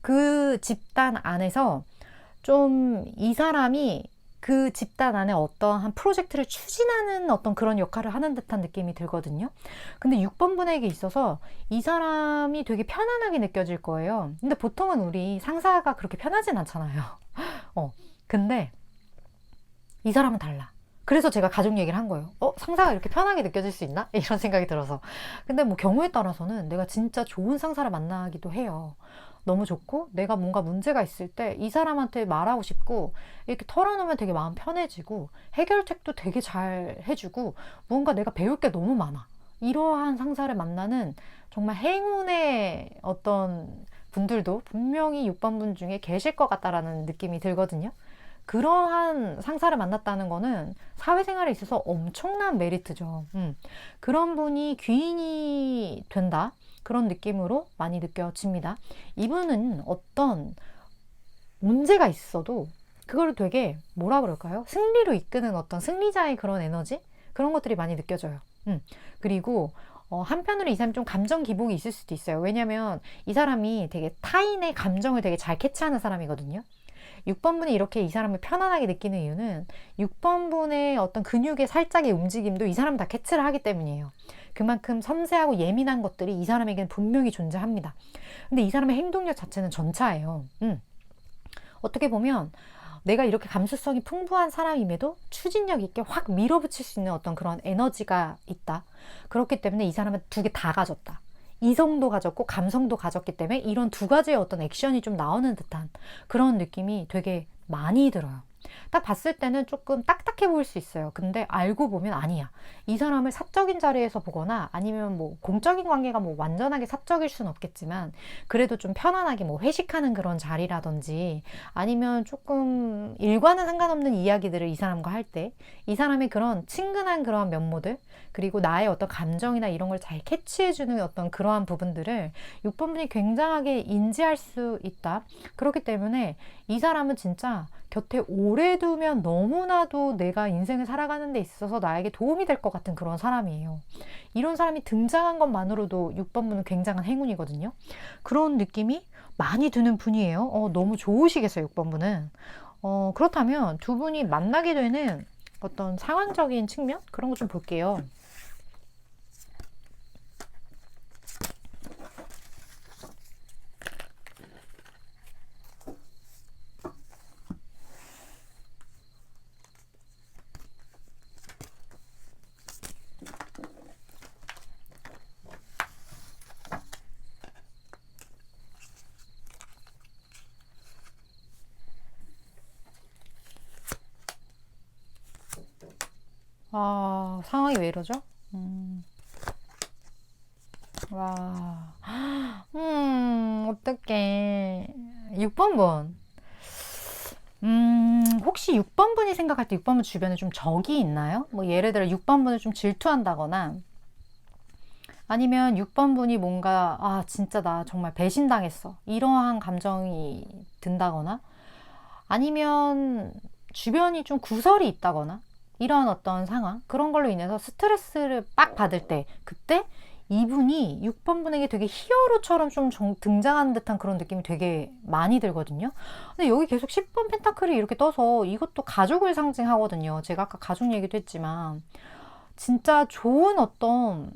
그 집단 안에서 좀 이 사람이 그 집단 안에 어떠한 프로젝트를 추진하는 어떤 그런 역할을 하는 듯한 느낌이 들거든요. 근데 6번 분에게 있어서 이 사람이 되게 편안하게 느껴질 거예요. 근데 보통은 우리 상사가 그렇게 편하진 않잖아요. 근데 이 사람은 달라. 그래서 제가 가족 얘기를 한 거예요. 상사가 이렇게 편하게 느껴질 수 있나? 이런 생각이 들어서. 근데 뭐 경우에 따라서는 내가 진짜 좋은 상사를 만나기도 해요. 너무 좋고, 내가 뭔가 문제가 있을 때 이 사람한테 말하고 싶고, 이렇게 털어놓으면 되게 마음 편해지고, 해결책도 되게 잘 해주고, 뭔가 내가 배울 게 너무 많아. 이러한 상사를 만나는 정말 행운의 어떤 분들도 분명히 6번 분 중에 계실 것 같다라는 느낌이 들거든요. 그러한 상사를 만났다는 거는 사회생활에 있어서 엄청난 메리트죠. 그런 분이 귀인이 된다. 그런 느낌으로 많이 느껴집니다. 이분은 어떤 문제가 있어도 그거를 되게 뭐라 그럴까요? 승리로 이끄는 어떤 승리자의 그런 에너지? 그런 것들이 많이 느껴져요. 그리고 한편으로 이 사람이 좀 감정 기복이 있을 수도 있어요. 왜냐면 이 사람이 되게 타인의 감정을 되게 잘 캐치하는 사람이거든요. 6번 분이 이렇게 이 사람을 편안하게 느끼는 이유는 6번 분의 어떤 근육의 살짝의 움직임도 이 사람은 다 캐치를 하기 때문이에요. 그만큼 섬세하고 예민한 것들이 이 사람에게는 분명히 존재합니다. 근데 이 사람의 행동력 자체는 전차예요. 어떻게 보면 내가 이렇게 감수성이 풍부한 사람임에도 추진력 있게 확 밀어붙일 수 있는 어떤 그런 에너지가 있다. 그렇기 때문에 이 사람은 두 개 다 가졌다. 이성도 가졌고 감성도 가졌기 때문에 이런 두 가지의 어떤 액션이 좀 나오는 듯한 그런 느낌이 되게 많이 들어요. 딱 봤을 때는 조금 딱딱해 보일 수 있어요. 근데 알고 보면 아니야. 이 사람을 사적인 자리에서 보거나 아니면 뭐 공적인 관계가 뭐 완전하게 사적일 수는 없겠지만 그래도 좀 편안하게 뭐 회식하는 그런 자리라든지 아니면 조금 일과는 상관없는 이야기들을 이 사람과 할 때 이 사람의 그런 친근한 그런 면모들 그리고 나의 어떤 감정이나 이런 걸 잘 캐치해주는 어떤 그러한 부분들을 6번 분이 굉장하게 인지할 수 있다. 그렇기 때문에 이 사람은 진짜 곁에 오래 두면 너무나도 내가 인생을 살아가는 데 있어서 나에게 도움이 될 것 같은 그런 사람이에요. 이런 사람이 등장한 것만으로도 6번 분은 굉장한 행운이거든요. 그런 느낌이 많이 드는 분이에요. 너무 좋으시겠어요, 6번 분은. 그렇다면 두 분이 만나게 되는 어떤 상황적인 측면? 그런 거 좀 볼게요. 상황이 왜 이러죠? 와, 어떡해. 6번 분. 혹시 6번 분이 생각할 때 6번 분 주변에 좀 적이 있나요? 뭐 예를 들어 6번 분을 좀 질투한다거나 아니면 6번 분이 뭔가 진짜 나 정말 배신당했어. 이러한 감정이 든다거나 아니면 주변이 좀 구설이 있다거나 이런 어떤 상황 그런 걸로 인해서 스트레스를 빡 받을 때 그때 이분이 6번 분에게 되게 히어로처럼 좀 등장하는 듯한 그런 느낌이 되게 많이 들거든요. 근데 여기 계속 10번 펜타클이 이렇게 떠서 이것도 가족을 상징하거든요. 제가 아까 가족 얘기도 했지만 진짜 좋은 어떤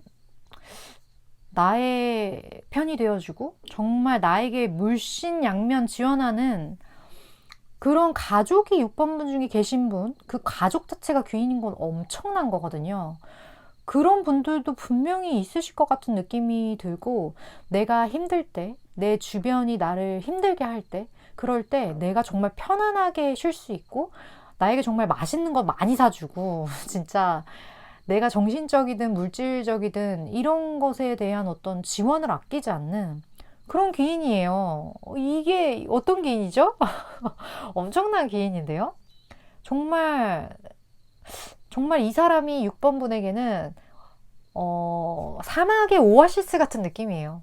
나의 편이 되어주고 정말 나에게 물신양면 지원하는 그런 가족이 6번 분 중에 계신 분, 그 가족 자체가 귀인인 건 엄청난 거거든요. 그런 분들도 분명히 있으실 것 같은 느낌이 들고 내가 힘들 때, 내 주변이 나를 힘들게 할 때, 그럴 때 내가 정말 편안하게 쉴 수 있고 나에게 정말 맛있는 거 많이 사주고 진짜 내가 정신적이든 물질적이든 이런 것에 대한 어떤 지원을 아끼지 않는 그런 귀인이에요. 이게 어떤 귀인이죠? 엄청난 귀인인데요. 정말 이 사람이 6번 분에게는 사막의 오아시스 같은 느낌이에요.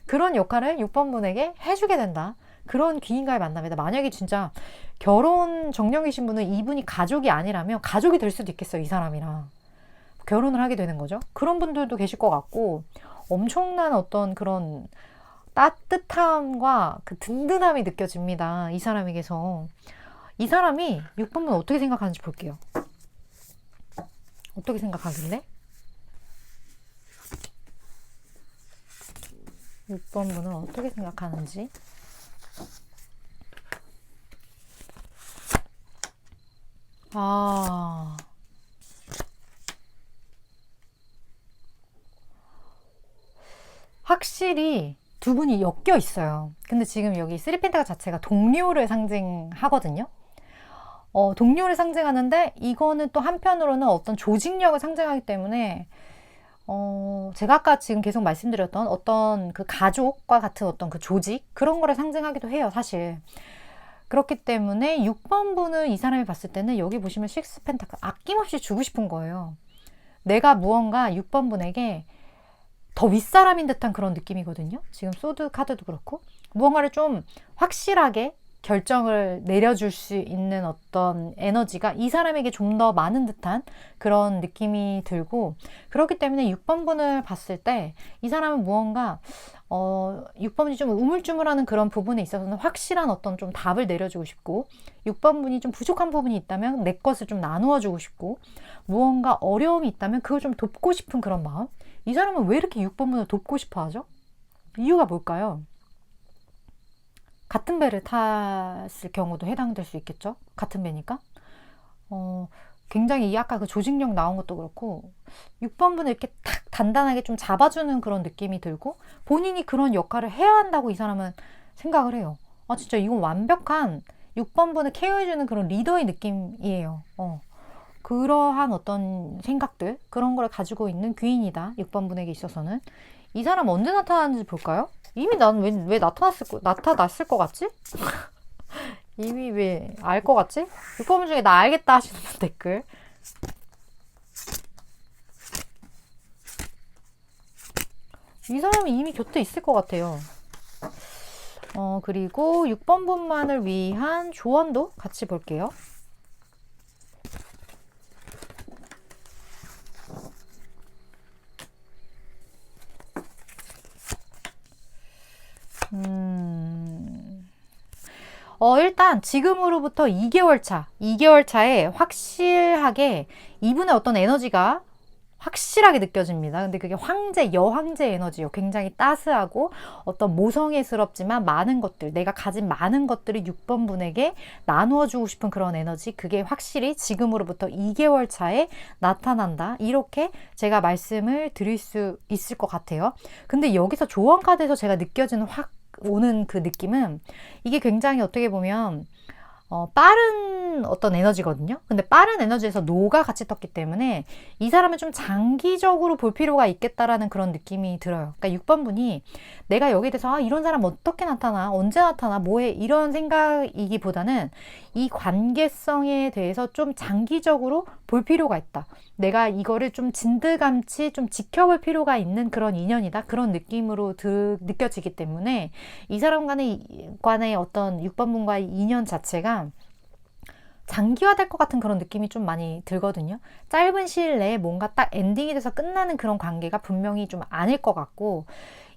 그런 역할을 6번 분에게 해주게 된다. 그런 귀인과의 만남이다. 만약에 진짜 결혼 정령이신 분은 이분이 가족이 아니라면 가족이 될 수도 있겠어요. 이 사람이랑 결혼을 하게 되는 거죠. 그런 분들도 계실 것 같고, 엄청난 어떤 그런 따뜻함과 그 든든함이 느껴집니다. 이 사람에게서. 이 사람이 6번분 어떻게 생각하는지 볼게요. 어떻게 생각하길래? 6번분은 어떻게 생각하는지. 아, 확실히 두 분이 엮여 있어요. 근데 지금 여기 쓰리펜타가 자체가 동료를 상징하거든요. 동료를 상징하는데 이거는 또 한편으로는 어떤 조직력을 상징하기 때문에 제가 아까 지금 계속 말씀드렸던 어떤 그 가족과 같은 어떤 그 조직 그런 거를 상징하기도 해요, 사실. 그렇기 때문에 6번 분은 이 사람이 봤을 때는 여기 보시면 식스 펜타클 아낌없이 주고 싶은 거예요. 내가 무언가 6번 분에게 더 윗사람인 듯한 그런 느낌이거든요. 지금 소드 카드도 그렇고 무언가를 좀 확실하게 결정을 내려줄 수 있는 어떤 에너지가 이 사람에게 좀 더 많은 듯한 그런 느낌이 들고, 그렇기 때문에 6번 분을 봤을 때 이 사람은 무언가 6번분이 좀 우물쭈물하는 그런 부분에 있어서는 확실한 어떤 좀 답을 내려주고 싶고, 6번분이 좀 부족한 부분이 있다면 내 것을 좀 나누어 주고 싶고, 무언가 어려움이 있다면 그걸 좀 돕고 싶은 그런 마음. 이 사람은 왜 이렇게 6번분을 돕고 싶어 하죠? 이유가 뭘까요? 같은 배를 탔을 경우도 해당될 수 있겠죠? 같은 배니까. 굉장히 아까 그 조직력 나온 것도 그렇고 6번분을 이렇게 탁 단단하게 좀 잡아주는 그런 느낌이 들고, 본인이 그런 역할을 해야 한다고 이 사람은 생각을 해요. 아, 진짜 이건 완벽한 6번분을 케어해주는 그런 리더의 느낌이에요. 그러한 어떤 생각들, 그런 걸 가지고 있는 귀인이다. 6번분에게 있어서는. 이 사람 언제 나타나는지 볼까요? 이미 난 왜 나타났을 것 같지? 이미 왜 알 것 같지? 6번분 중에 나 알겠다 하시는 분 댓글. 이 사람이 이미 곁에 있을 것 같아요. 그리고 6번분만을 위한 조언도 같이 볼게요. 일단 지금으로부터 2개월 차, 2개월 차에 확실하게 이분의 어떤 에너지가 확실하게 느껴집니다. 근데 그게 여황제 에너지요. 굉장히 따스하고 어떤 모성애스럽지만 많은 것들, 내가 가진 많은 것들을 6번 분에게 나누어 주고 싶은 그런 에너지, 그게 확실히 지금으로부터 2개월 차에 나타난다. 이렇게 제가 말씀을 드릴 수 있을 것 같아요. 근데 여기서 조언 카드에서 제가 느껴지는 확 오는 그 느낌은, 이게 굉장히 어떻게 보면 빠른 어떤 에너지거든요. 근데 빠른 에너지에서 노가 같이 떴기 때문에 이 사람은 좀 장기적으로 볼 필요가 있겠다라는 그런 느낌이 들어요. 그러니까 6번 분이 내가 여기에 대해서 이런 사람 어떻게 나타나, 언제 나타나, 뭐해, 이런 생각이기보다는 이 관계성에 대해서 좀 장기적으로 볼 필요가 있다. 내가 이거를 좀 진드감치 좀 지켜볼 필요가 있는 그런 인연이다. 그런 느낌으로 느껴지기 때문에 이 사람 간의 어떤 6번 분과의 인연 자체가 장기화될 것 같은 그런 느낌이 좀 많이 들거든요. 짧은 시일 내에 뭔가 딱 엔딩이 돼서 끝나는 그런 관계가 분명히 좀 아닐 것 같고,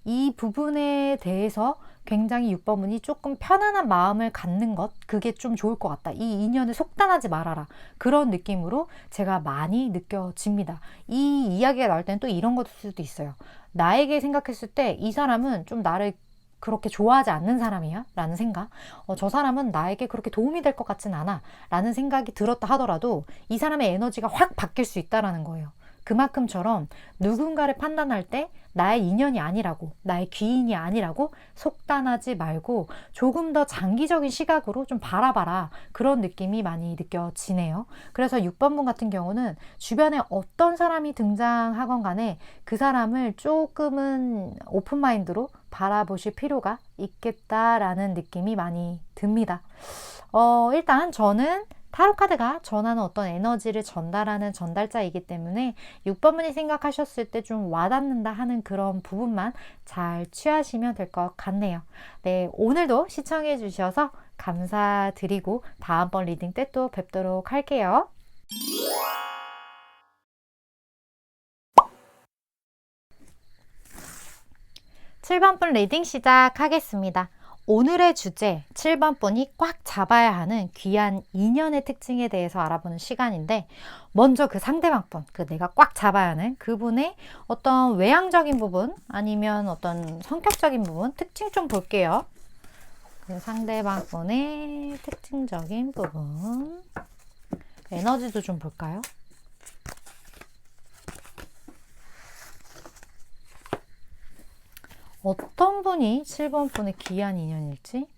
이 부분에 대해서 굉장히 6번분이 조금 편안한 마음을 갖는 것, 그게 좀 좋을 것 같다. 이 인연을 속단하지 말아라. 그런 느낌으로 제가 많이 느껴집니다. 이 이야기가 나올 때는 또 이런 것일 수도 있어요. 나에게 생각했을 때 이 사람은 좀 나를 그렇게 좋아하지 않는 사람이야? 라는 생각. 저 사람은 나에게 그렇게 도움이 될 것 같진 않아. 라는 생각이 들었다 하더라도 이 사람의 에너지가 확 바뀔 수 있다라는 거예요. 그만큼처럼 누군가를 판단할 때 나의 인연이 아니라고, 나의 귀인이 아니라고 속단하지 말고 조금 더 장기적인 시각으로 좀 바라봐라. 그런 느낌이 많이 느껴지네요. 그래서 6번분 같은 경우는 주변에 어떤 사람이 등장하건 간에 그 사람을 조금은 오픈마인드로 바라보실 필요가 있겠다라는 느낌이 많이 듭니다. 일단 저는 타로 카드가 전하는 어떤 에너지를 전달하는 전달자이기 때문에 6번 분이 생각하셨을 때 좀 와닿는다 하는 그런 부분만 잘 취하시면 될 것 같네요. 네, 오늘도 시청해 주셔서 감사드리고 다음번 리딩 때 또 뵙도록 할게요. 7번 분 리딩 시작하겠습니다. 오늘의 주제 7번 분이 꽉 잡아야 하는 귀한 인연의 특징에 대해서 알아보는 시간인데, 먼저 그 상대방 분, 그 내가 꽉 잡아야 하는 그분의 어떤 외향적인 부분 아니면 어떤 성격적인 부분 특징 좀 볼게요. 그 상대방 분의 특징적인 부분, 에너지도 좀 볼까요? 어떤 분이 7번 분의 귀한 인연일지?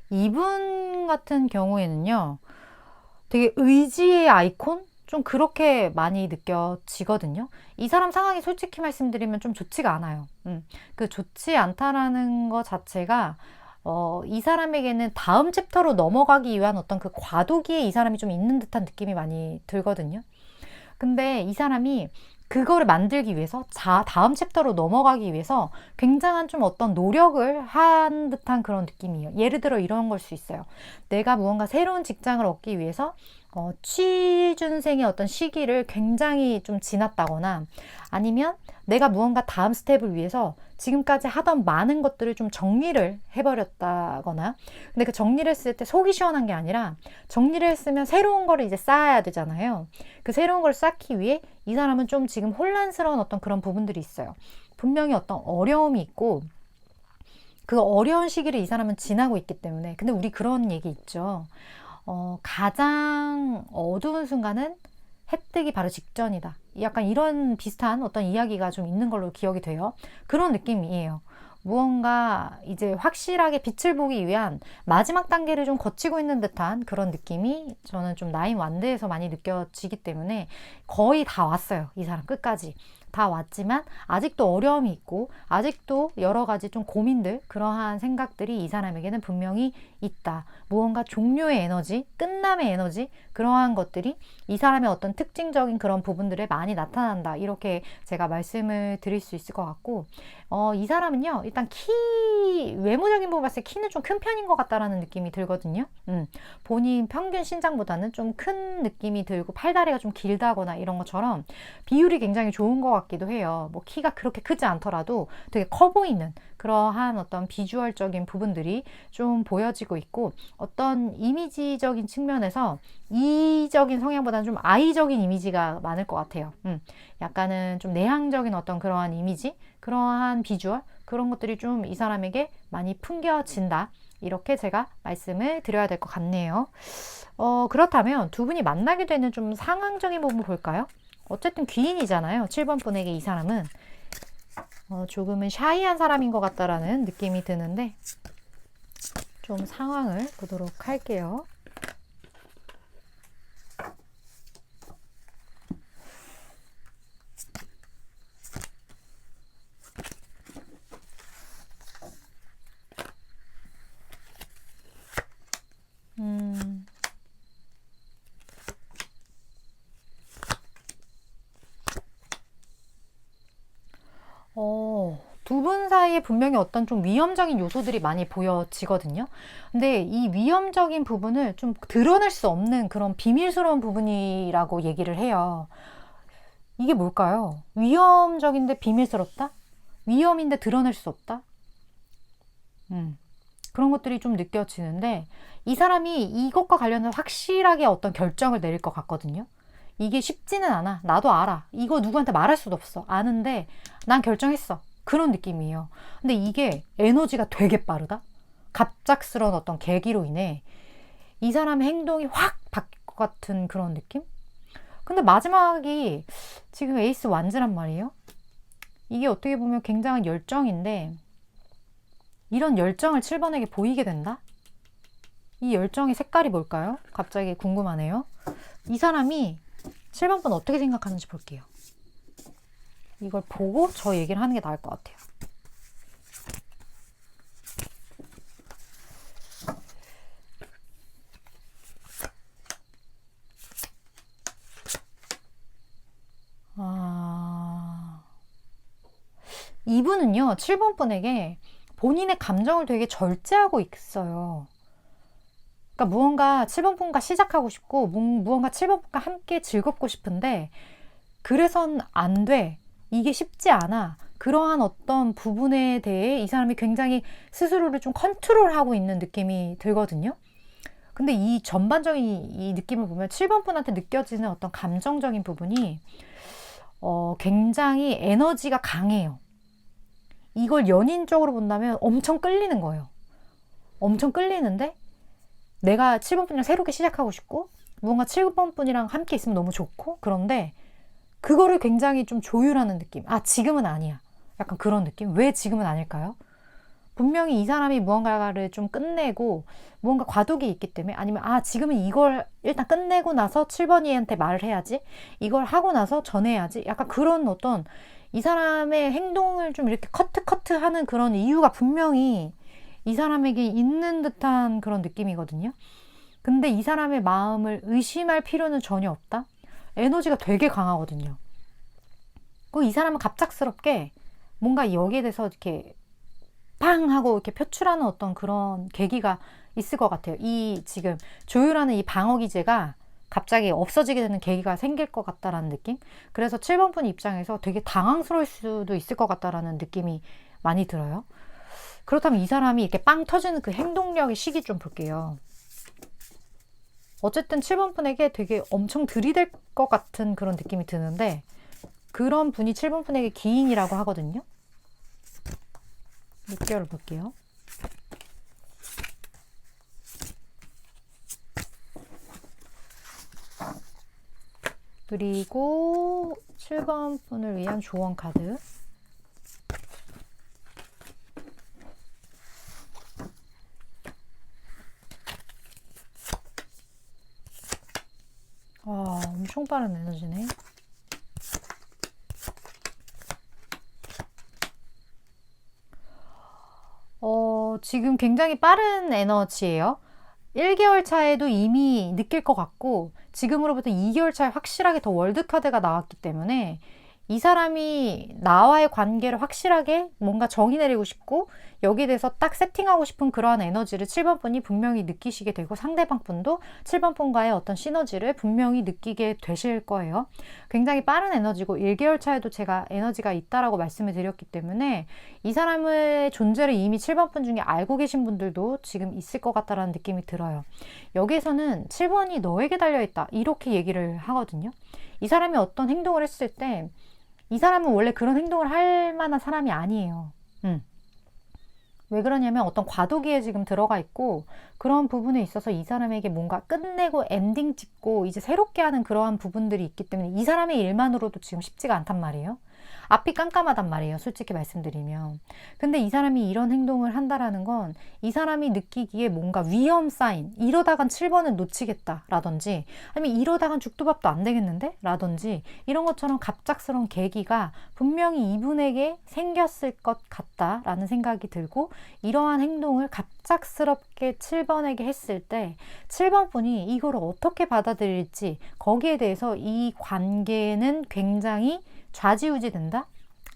이분 같은 경우에는요, 되게 의지의 아이콘? 좀 그렇게 많이 느껴지거든요. 이 사람 상황이 솔직히 말씀드리면 좀 좋지가 않아요. 그 좋지 않다라는 것 자체가 이 사람에게는 다음 챕터로 넘어가기 위한 어떤 그 과도기에 이 사람이 좀 있는 듯한 느낌이 많이 들거든요. 근데 이 사람이 그거를 만들기 위해서 다음 챕터로 넘어가기 위해서 굉장한 좀 어떤 노력을 한 듯한 그런 느낌이에요. 예를 들어 이런 걸 수 있어요. 내가 무언가 새로운 직장을 얻기 위해서 취준생의 어떤 시기를 굉장히 좀 지났다거나, 아니면 내가 무언가 다음 스텝을 위해서 지금까지 하던 많은 것들을 좀 정리를 해버렸다거나, 근데 그 정리를 했을 때 속이 시원한 게 아니라, 정리를 했으면 새로운 거를 이제 쌓아야 되잖아요. 그 새로운 걸 쌓기 위해 이 사람은 좀 지금 혼란스러운 어떤 그런 부분들이 있어요. 분명히 어떤 어려움이 있고, 그 어려운 시기를 이 사람은 지나고 있기 때문에. 근데 우리 그런 얘기 있죠. 가장 어두운 순간은 해 뜨기 바로 직전이다. 약간 이런 비슷한 어떤 이야기가 좀 있는 걸로 기억이 돼요. 그런 느낌이에요. 무언가 이제 확실하게 빛을 보기 위한 마지막 단계를 좀 거치고 있는 듯한 그런 느낌이 저는 좀 나인 완드에서 많이 느껴지기 때문에, 거의 다 왔어요. 이 사람 끝까지. 다 왔지만 아직도 어려움이 있고 아직도 여러 가지 좀 고민들, 그러한 생각들이 이 사람에게는 분명히 있다. 무언가 종료의 에너지, 끝남의 에너지, 그러한 것들이 이 사람의 어떤 특징적인 그런 부분들에 많이 나타난다. 이렇게 제가 말씀을 드릴 수 있을 것 같고, 이 사람은요, 일단 외모적인 부분 봤을 때 키는 좀 큰 편인 것 같다라는 느낌이 들거든요. 본인 평균 신장보다는 좀 큰 느낌이 들고, 팔다리가 좀 길다거나 이런 것처럼 비율이 굉장히 좋은 것 같기도 해요. 뭐 키가 그렇게 크지 않더라도 되게 커 보이는 그러한 어떤 비주얼적인 부분들이 좀 보여지고 있고, 어떤 이미지적인 측면에서 이적인 성향보다는 좀 아이적인 이미지가 많을 것 같아요. 약간은 좀 내향적인 어떤 그러한 이미지, 그러한 비주얼, 그런 것들이 좀 이 사람에게 많이 풍겨진다. 이렇게 제가 말씀을 드려야 될 것 같네요. 그렇다면 두 분이 만나게 되는 좀 상황적인 부분 볼까요? 어쨌든 귀인이잖아요. 7번 분에게 이 사람은 조금은 샤이한 사람인 것 같다라는 느낌이 드는데, 좀 상황을 보도록 할게요. 두 분 사이에 분명히 어떤 좀 위험적인 요소들이 많이 보여지거든요. 근데 이 위험적인 부분을 좀 드러낼 수 없는 그런 비밀스러운 부분이라고 얘기를 해요. 이게 뭘까요? 위험적인데 비밀스럽다? 위험인데 드러낼 수 없다? 그런 것들이 좀 느껴지는데, 이 사람이 이것과 관련해서 확실하게 어떤 결정을 내릴 것 같거든요. 이게 쉽지는 않아. 나도 알아. 이거 누구한테 말할 수도 없어. 아는데 난 결정했어. 그런 느낌이에요. 근데 이게 에너지가 되게 빠르다. 갑작스러운 어떤 계기로 인해 이 사람의 행동이 확 바뀔 것 같은 그런 느낌? 근데 마지막이 지금 에이스 완즈란 말이에요. 이게 어떻게 보면 굉장한 열정인데, 이런 열정을 7번에게 보이게 된다? 이 열정의 색깔이 뭘까요? 갑자기 궁금하네요. 이 사람이 7번 분 어떻게 생각하는지 볼게요. 이걸 보고 저 얘기를 하는 게 나을 것 같아요. 이분은요, 7번 분에게 본인의 감정을 되게 절제하고 있어요. 그러니까 무언가 7번 분과 시작하고 싶고, 무언가 7번 분과 함께 즐겁고 싶은데, 그래선 안 돼. 이게 쉽지 않아. 그러한 어떤 부분에 대해 이 사람이 굉장히 스스로를 좀 컨트롤하고 있는 느낌이 들거든요. 근데 이 전반적인 이 느낌을 보면 7번 분한테 느껴지는 어떤 감정적인 부분이 굉장히 에너지가 강해요. 이걸 연인적으로 본다면 엄청 끌리는 거예요. 엄청 끌리는데 내가 7번 분이랑 새롭게 시작하고 싶고 무언가 7번 분이랑 함께 있으면 너무 좋고, 그런데 그거를 굉장히 좀 조율하는 느낌. 아, 지금은 아니야. 약간 그런 느낌. 왜 지금은 아닐까요? 분명히 이 사람이 무언가를 좀 끝내고 무언가 과도기 있기 때문에, 아니면 지금은 이걸 일단 끝내고 나서 7번이한테 말을 해야지, 이걸 하고 나서 전해야지, 약간 그런 어떤 이 사람의 행동을 좀 이렇게 커트하는 그런 이유가 분명히 이 사람에게 있는 듯한 그런 느낌이거든요. 근데 이 사람의 마음을 의심할 필요는 전혀 없다. 에너지가 되게 강하거든요. 그 이 사람은 갑작스럽게 뭔가 여기에 대해서 이렇게 팡 하고 이렇게 표출하는 어떤 그런 계기가 있을 것 같아요. 이 지금 조율하는 이 방어 기제가 갑자기 없어지게 되는 계기가 생길 것 같다라는 느낌? 그래서 7번 분 입장에서 되게 당황스러울 수도 있을 것 같다라는 느낌이 많이 들어요. 그렇다면 이 사람이 이렇게 빵 터지는 그 행동력의 시기 좀 볼게요. 어쨌든 7번 분에게 되게 엄청 들이댈 것 같은 그런 느낌이 드는데, 그런 분이 7번 분에게 기인이라고 하거든요. 6개월 볼게요. 그리고 7번 분을 위한 조언 카드. 엄청 빠른 에너지네. 지금 굉장히 빠른 에너지예요. 1개월 차에도 이미 느낄 것 같고, 지금으로부터 2개월 차에 확실하게 더 월드카드가 나왔기 때문에 이 사람이 나와의 관계를 확실하게 뭔가 정의 내리고 싶고, 여기에 대해서 딱 세팅하고 싶은 그러한 에너지를 7번 분이 분명히 느끼시게 되고, 상대방 분도 7번 분과의 어떤 시너지를 분명히 느끼게 되실 거예요. 굉장히 빠른 에너지고 1개월 차에도 제가 에너지가 있다라고 말씀을 드렸기 때문에 이 사람의 존재를 이미 7번 분 중에 알고 계신 분들도 지금 있을 것 같다라는 느낌이 들어요. 여기에서는 7번이 너에게 달려있다, 이렇게 얘기를 하거든요. 이 사람이 어떤 행동을 했을 때 이 사람은 원래 그런 행동을 할 만한 사람이 아니에요. 왜 그러냐면 어떤 과도기에 지금 들어가 있고, 그런 부분에 있어서 이 사람에게 뭔가 끝내고 엔딩 찍고 이제 새롭게 하는 그러한 부분들이 있기 때문에 이 사람의 일만으로도 지금 쉽지가 않단 말이에요. 앞이 깜깜하단 말이에요, 솔직히 말씀드리면. 근데 이 사람이 이런 행동을 한다라는 건 이 사람이 느끼기에 뭔가 위험 사인, 이러다간 7번은 놓치겠다 라든지, 아니면 이러다간 죽도 밥도 안 되겠는데? 라든지, 이런 것처럼 갑작스러운 계기가 분명히 이분에게 생겼을 것 같다라는 생각이 들고, 이러한 행동을 갑작스럽게 7번에게 했을 때 7번 분이 이걸 어떻게 받아들일지, 거기에 대해서 이 관계는 굉장히 좌지우지 된다?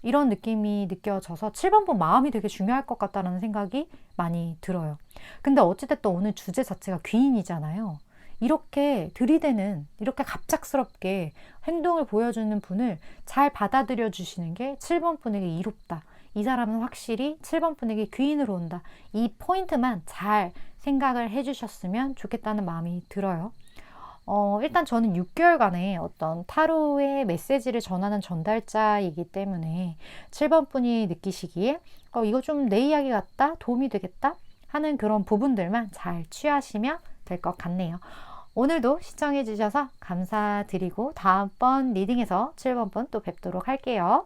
이런 느낌이 느껴져서 7번 분 마음이 되게 중요할 것 같다는 생각이 많이 들어요. 근데 어찌됐든 오늘 주제 자체가 귀인이잖아요. 이렇게 들이대는, 이렇게 갑작스럽게 행동을 보여주는 분을 잘 받아들여 주시는 게 7번 분에게 이롭다. 이 사람은 확실히 7번 분에게 귀인으로 온다. 이 포인트만 잘 생각을 해주셨으면 좋겠다는 마음이 들어요. 일단 저는 6개월간의 어떤 타로의 메시지를 전하는 전달자이기 때문에 7번 분이 느끼시기에 이거 좀 내 이야기 같다, 도움이 되겠다 하는 그런 부분들만 잘 취하시면 될 것 같네요. 오늘도 시청해 주셔서 감사드리고 다음번 리딩에서 7번 분 또 뵙도록 할게요.